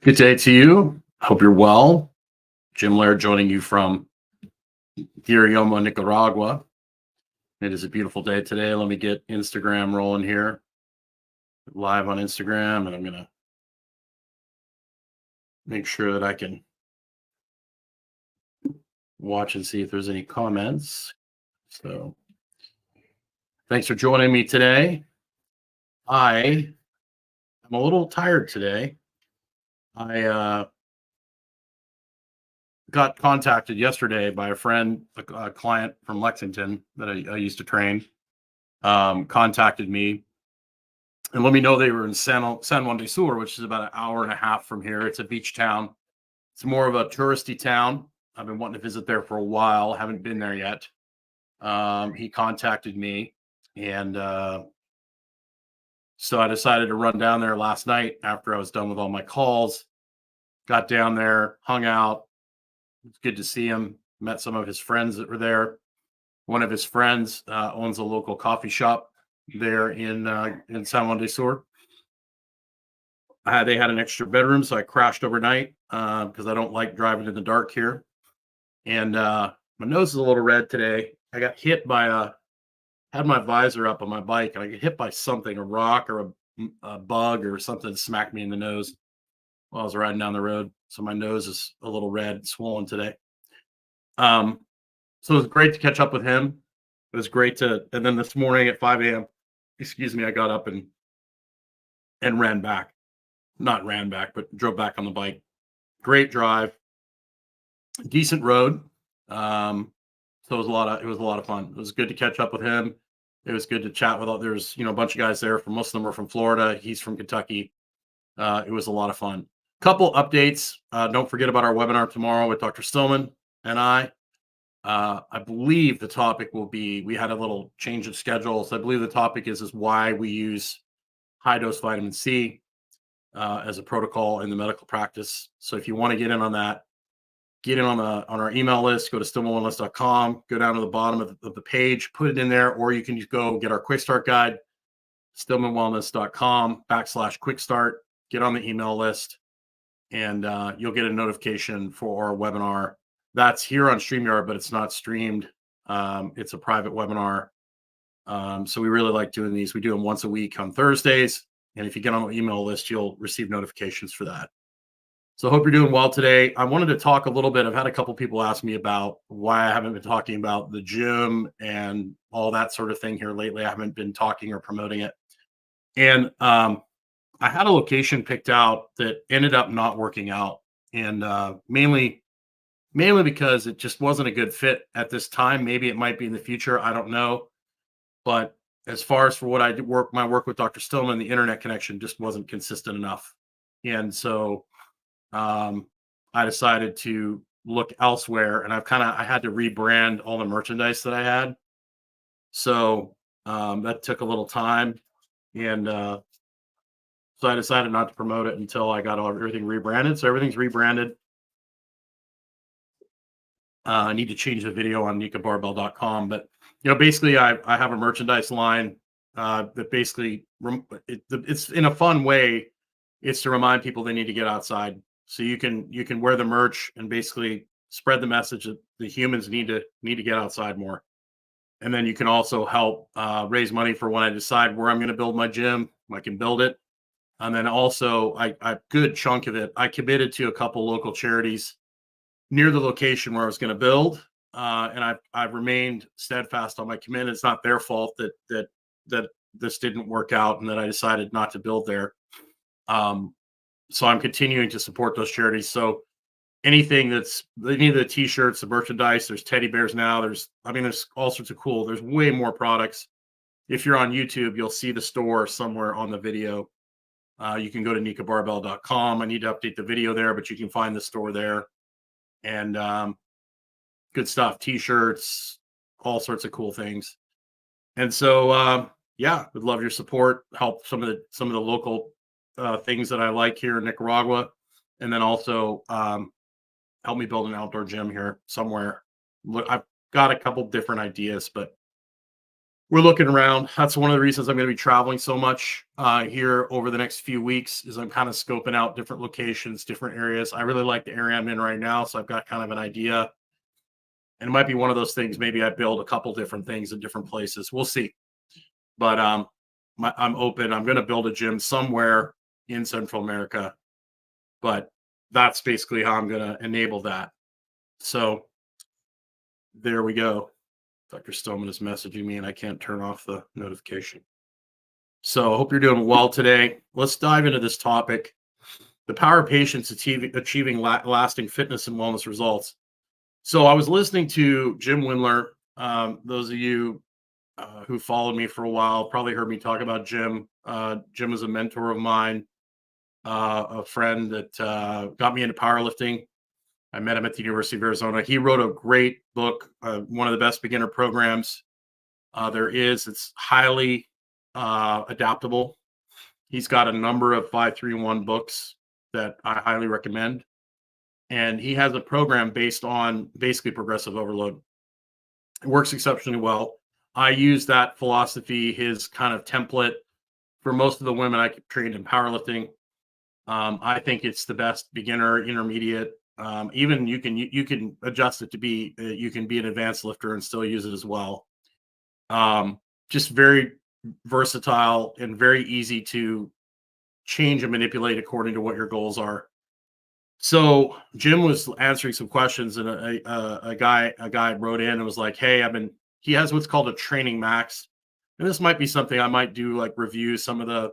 Good day to you. Hope you're well. Jim Laird joining you from Guirioma, Nicaragua. It is a beautiful day today. Let me get Instagram rolling here. Live on Instagram, and I'm going to make sure that I can watch and see if there's any comments. So thanks for joining me today. I am a little tired today. I got contacted yesterday by a friend, a client from Lexington that I used to train, contacted me and let me know they were in San Juan desur, which is about an hour and a half from here. It's a beach town. It's more of a touristy town. I've been wanting to visit there for a while. Haven't been there yet. He contacted me, and so I decided to run down there last night after I was done with all my calls. Got down there, hung out. It's good to see him. Met some of his friends that were there. One of his friends owns a local coffee shop there in San Juan desur. They had an extra bedroom, so I crashed overnight because I don't like driving in the dark here. And my nose is a little red today. I got hit by had my visor up on my bike, and I got hit by something, a rock or a bug or something smacked me in the nose while I was riding down the road. So my nose is a little red, swollen today. So it was great to catch up with him. It was great and then this morning at 5 a.m., I got up and ran back. Not ran back, but drove back on the bike. Great drive, decent road. So it was a lot of fun. It was good to catch up with him. It was good to chat with there's a bunch of guys there. Most of them are from Florida. He's from Kentucky. It was a lot of fun. Couple updates. Don't forget about our webinar tomorrow with Dr. Stillman and I. I believe the topic will be, we had a little change of schedule. So I believe the topic is why we use high dose vitamin C as a protocol in the medical practice. So if you want to get in on that, get in on our email list, go to stillmanwellness.com, go down to the bottom of the page, put it in there, or you can just go get our quick start guide, stillmanwellness.com/quick start, get on the email list, and you'll get a notification for our webinar. That's here on StreamYard, but it's not streamed. It's a private webinar. So we really like doing these. We do them once a week on Thursdays. And if you get on the email list, you'll receive notifications for that. So I hope you're doing well today. I wanted to talk a little bit. I've had a couple people ask me about why I haven't been talking about the gym and all that sort of thing here lately. I haven't been talking or promoting it. And I had a location picked out that ended up not working out. And mainly because it just wasn't a good fit at this time. Maybe it might be in the future. I don't know. But as far as for what I do my work with Dr. Stillman, the internet connection just wasn't consistent enough. And so I decided to look elsewhere, and I had to rebrand all the merchandise that I had. So that took a little time. And so I decided not to promote it until I got everything rebranded. So everything's rebranded. I need to change the video on nikabarbell.com, but basically I have a merchandise line that basically it's in a fun way. It's to remind people they need to get outside. So you can wear the merch and basically spread the message that the humans need to get outside more. And then you can also help raise money for when I decide where I'm going to build my gym. I can build it. And then also a good chunk of it, I committed to a couple local charities near the location where I was going to build. And I've remained steadfast on my commitment. It's not their fault that this didn't work out and that I decided not to build there. So I'm continuing to support those charities. So anything any of the t-shirts, the merchandise, there's teddy bears now. There's all sorts of cool. There's way more products. If you're on YouTube, you'll see the store somewhere on the video. You can go to nikabarbell.com. I need to update the video there, but you can find the store there. And good stuff, t-shirts, all sorts of cool things. And so would love your support. Help some of the local things that I like here in Nicaragua, and then also help me build an outdoor gym here somewhere. Look, I've got a couple different ideas, but we're looking around. That's one of the reasons I'm going to be traveling so much here over the next few weeks. Is I'm kind of scoping out different locations, different areas. I really like the area I'm in right now, so I've got kind of an idea. And it might be one of those things. Maybe I build a couple different things in different places. We'll see. But I'm open. I'm going to build a gym somewhere in Central America. But that's basically how I'm going to enable that. So there we go. Dr. Stoneman is messaging me, and I can't turn off the notification. So I hope you're doing well today. Let's dive into this topic: the power of patience achieving lasting fitness and wellness results. So I was listening to Jim Windler. Those of you who followed me for a while probably heard me talk about Jim. Jim was a mentor of mine, a friend that got me into powerlifting. I met him at the University of Arizona. He wrote a great book, one of the best beginner programs there is. It's highly adaptable. He's got a number of 531 books that I highly recommend. And he has a program based on basically progressive overload. It works exceptionally well. I use that philosophy, his kind of template, for most of the women I trained in powerlifting. I think it's the best beginner, intermediate. Even you can adjust it to be you can be an advanced lifter and still use it as well. Just very versatile and very easy to change and manipulate according to what your goals are. So Jim was answering some questions, and a guy wrote in and was like, "Hey, he has what's called a training max, and this might be something I might do, like review some of the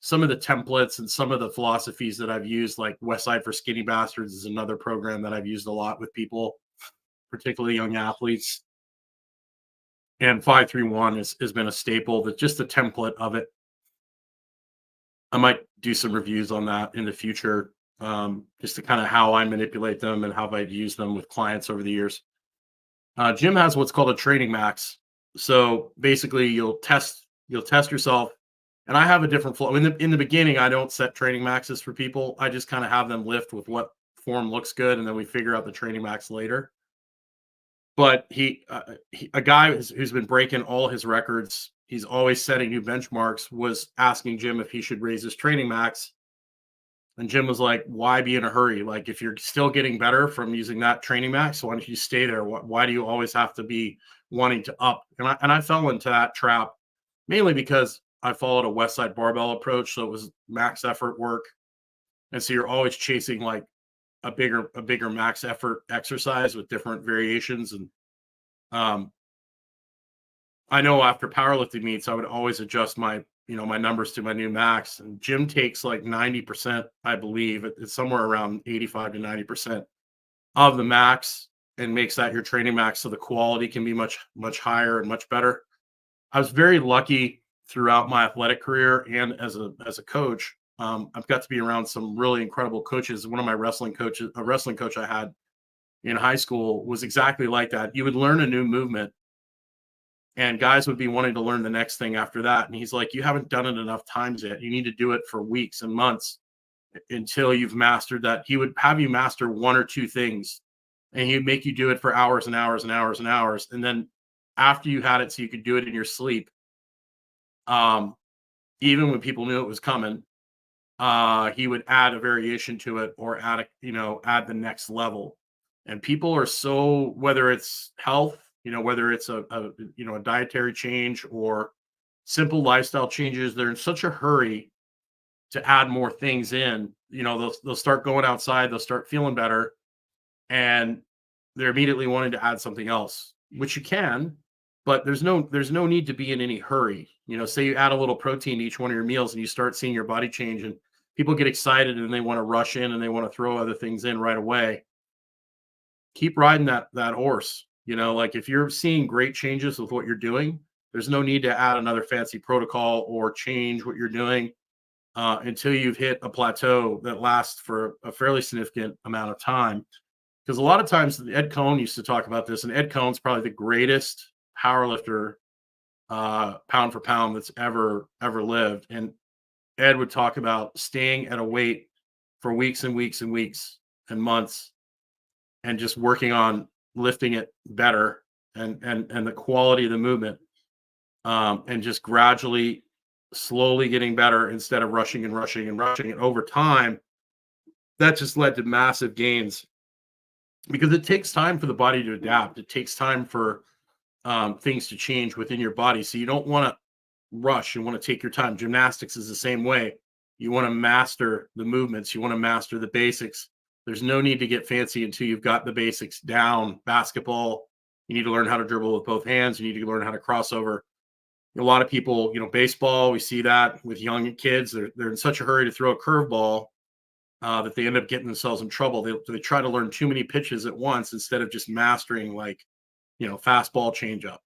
templates and some of the philosophies that I've used, like West Side for Skinny Bastards is another program that I've used a lot with people, particularly young athletes. And 531 has been a staple, that just the template of it. I might do some reviews on that in the future, just to kind of how I manipulate them and how I've used them with clients over the years. Jim has what's called a training max. So basically you'll test yourself. And I have a different flow. In the beginning, I don't set training maxes for people. I just kind of have them lift with what form looks good, and then we figure out the training max later. But a guy who's been breaking all his records, he's always setting new benchmarks, was asking Jim if he should raise his training max. And Jim was like, "Why be in a hurry? Like, if you're still getting better from using that training max, why don't you stay there? Why do you always have to be wanting to up?" And I fell into that trap, mainly because I followed a West Side barbell approach, so it was max effort work, and so you're always chasing like a bigger max effort exercise with different variations. And I know after powerlifting meets, I would always adjust my numbers to my new max. And Jim takes like 90%, I believe, it's somewhere around 85 to 90% of the max, and makes that your training max, so the quality can be much higher and much better. I was very lucky throughout my athletic career and as a coach. I've got to be around some really incredible coaches. One of my a wrestling coach I had in high school was exactly like that. You would learn a new movement, and guys would be wanting to learn the next thing after that. And he's like, "You haven't done it enough times yet. You need to do it for weeks and months until you've mastered that." He would have you master one or two things, and he'd make you do it for hours and hours and hours and hours. And then after you had it so you could do it in your sleep, even when people knew it was coming, he would add a variation to it, or add the next level. And people are so, whether it's health, whether it's a dietary change or simple lifestyle changes, they're in such a hurry to add more things in. They'll start going outside, they'll start feeling better, and they're immediately wanting to add something else, which you can, but there's no need to be in any hurry. Say you add a little protein to each one of your meals and you start seeing your body change, and people get excited and they want to rush in and they want to throw other things in right away. Keep riding that horse. Like, if you're seeing great changes with what you're doing, there's no need to add another fancy protocol or change what you're doing until you've hit a plateau that lasts for a fairly significant amount of time. Because a lot of times, Ed Cohn used to talk about this, and Ed Cohn's probably the greatest power lifter, pound for pound, that's ever lived. And Ed would talk about staying at a weight for weeks and weeks and weeks and months, and just working on lifting it better, and the quality of the movement. and just gradually, slowly getting better instead of rushing and rushing and rushing. And over time, that just led to massive gains because it takes time for the body to adapt. It takes time for things to change within your body. So you don't want to rush. You want to take your time. Gymnastics is the same way. You want to master the movements. You want to master the basics. There's no need to get fancy until you've got the basics down. Basketball, you need to learn how to dribble with both hands. You need to learn how to cross over. A lot of people, baseball, we see that with young kids. They're in such a hurry to throw a curveball that they end up getting themselves in trouble. They try to learn too many pitches at once instead of just mastering, like, fastball change up,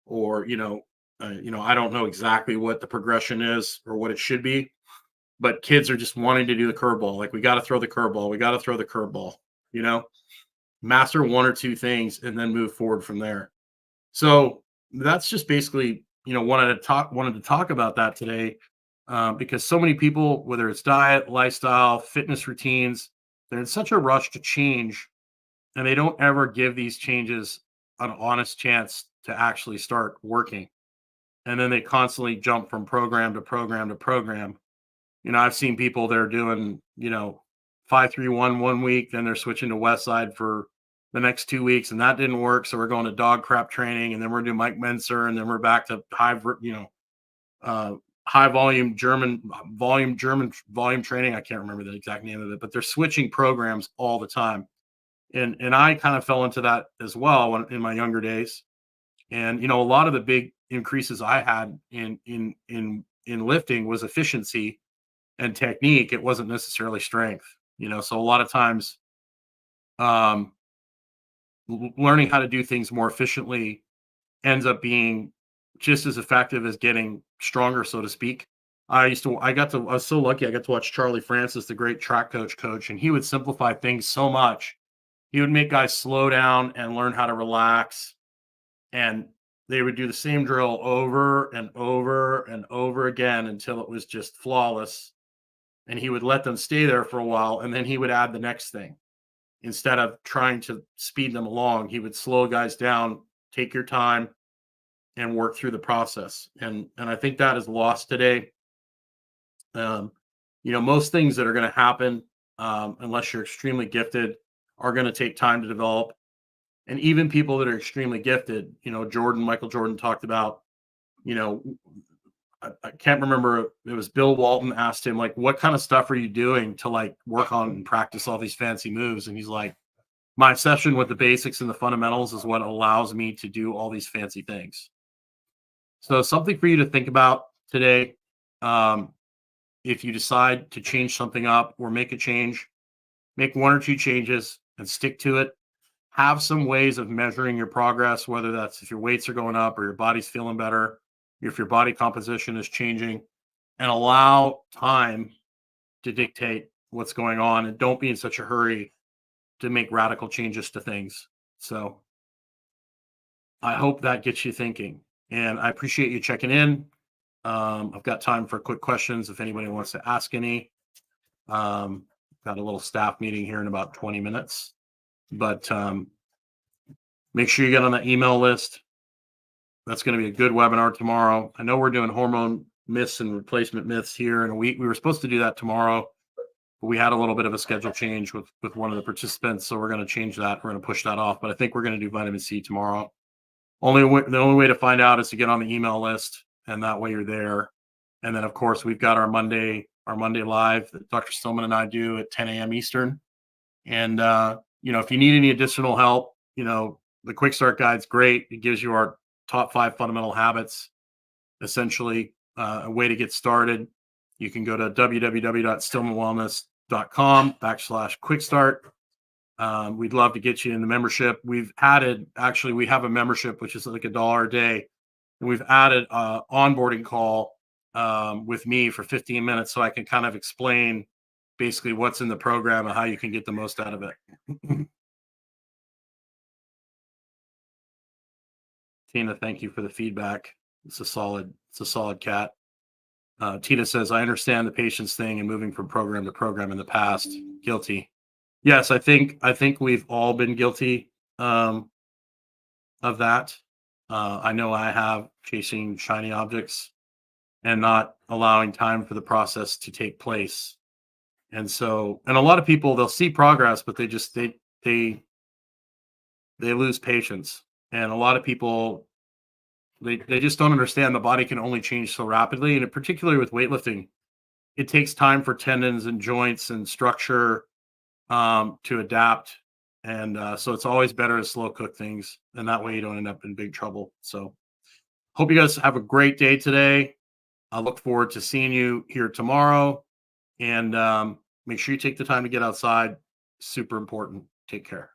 or I don't know exactly what the progression is or what it should be, but kids are just wanting to do the curveball. Like, we got to throw the curveball. We got to throw the curveball. You know, master one or two things and then move forward from there. So that's just basically, wanted to talk about that today, because so many people, whether it's diet, lifestyle, fitness routines, they're in such a rush to change, and they don't ever give these changes an honest chance to actually start working. And then they constantly jump from program to program to program. I've seen people, they're doing, 5-3-1 one week, then they're switching to West Side for the next 2 weeks, and that didn't work. So we're going to dog crap training, and then we're doing Mike Menser, and then we're back to high volume German training. I can't remember the exact name of it, but they're switching programs all the time. And I kind of fell into that as well in my younger days. And a lot of the big increases I had in lifting was efficiency and technique. It wasn't necessarily strength. So a lot of times, learning how to do things more efficiently ends up being just as effective as getting stronger, so to speak. I was so lucky. I got to watch Charlie Francis, the great track coach, and he would simplify things so much. He would make guys slow down and learn how to relax, and they would do the same drill over and over and over again until it was just flawless. And he would let them stay there for a while, and then he would add the next thing. Instead of trying to speed them along, he would slow guys down, take your time, and work through the process. And I think that is lost today. Most things that are going to happen, unless you're extremely gifted, are going to take time to develop. And even people that are extremely gifted, Michael Jordan talked about, I can't remember. It was Bill Walton asked him, like, what kind of stuff are you doing to, like, work on and practice all these fancy moves? And he's like, my obsession with the basics and the fundamentals is what allows me to do all these fancy things. So something for you to think about today. If you decide to change something up or make a change, make one or two changes and stick to it. Have some ways of measuring your progress, whether that's if your weights are going up or your body's feeling better, if your body composition is changing, and allow time to dictate what's going on, and don't be in such a hurry to make radical changes to things. So I hope that gets you thinking, and I appreciate you checking in. I've got time for quick questions if anybody wants to ask any. Got a little staff meeting here in about 20 minutes, but make sure you get on the email list. That's going to be a good webinar tomorrow. I know we're doing hormone myths and replacement myths here in a week. We were supposed to do that tomorrow, but we had a little bit of a schedule change with one of the participants. So we're going to change that. We're going to push that off, but I think we're going to do vitamin C tomorrow. The only way to find out is to get on the email list, and that way you're there. And then, of course, we've got our Monday live that Dr. Stillman and I do at 10 a.m. Eastern. And, if you need any additional help, the Quick Start Guide's great. It gives you our top 5 fundamental habits, essentially a way to get started. You can go to www.stillmanwellness.com/quickstart. We'd love to get you in the membership. We have a membership, which is like $1 a day. And we've added an onboarding call with me for 15 minutes so I can kind of explain basically what's in the program and how you can get the most out of it. Tina, thank you for the feedback. It's a solid cat. Tina says, I understand the patience thing and moving from program to program in the past. Guilty. Yes, I think we've all been guilty of that. I know I have, chasing shiny objects and not allowing time for the process to take place. And so, and a lot of people, they'll see progress, but they they lose patience. And a lot of people, they just don't understand the body can only change so rapidly, and particularly with weightlifting, it takes time for tendons and joints and structure to adapt. And so it's always better to slow cook things, and that way you don't end up in big trouble. So hope you guys have a great day today. I look forward to seeing you here tomorrow. And make sure you take the time to get outside. Super important. Take care.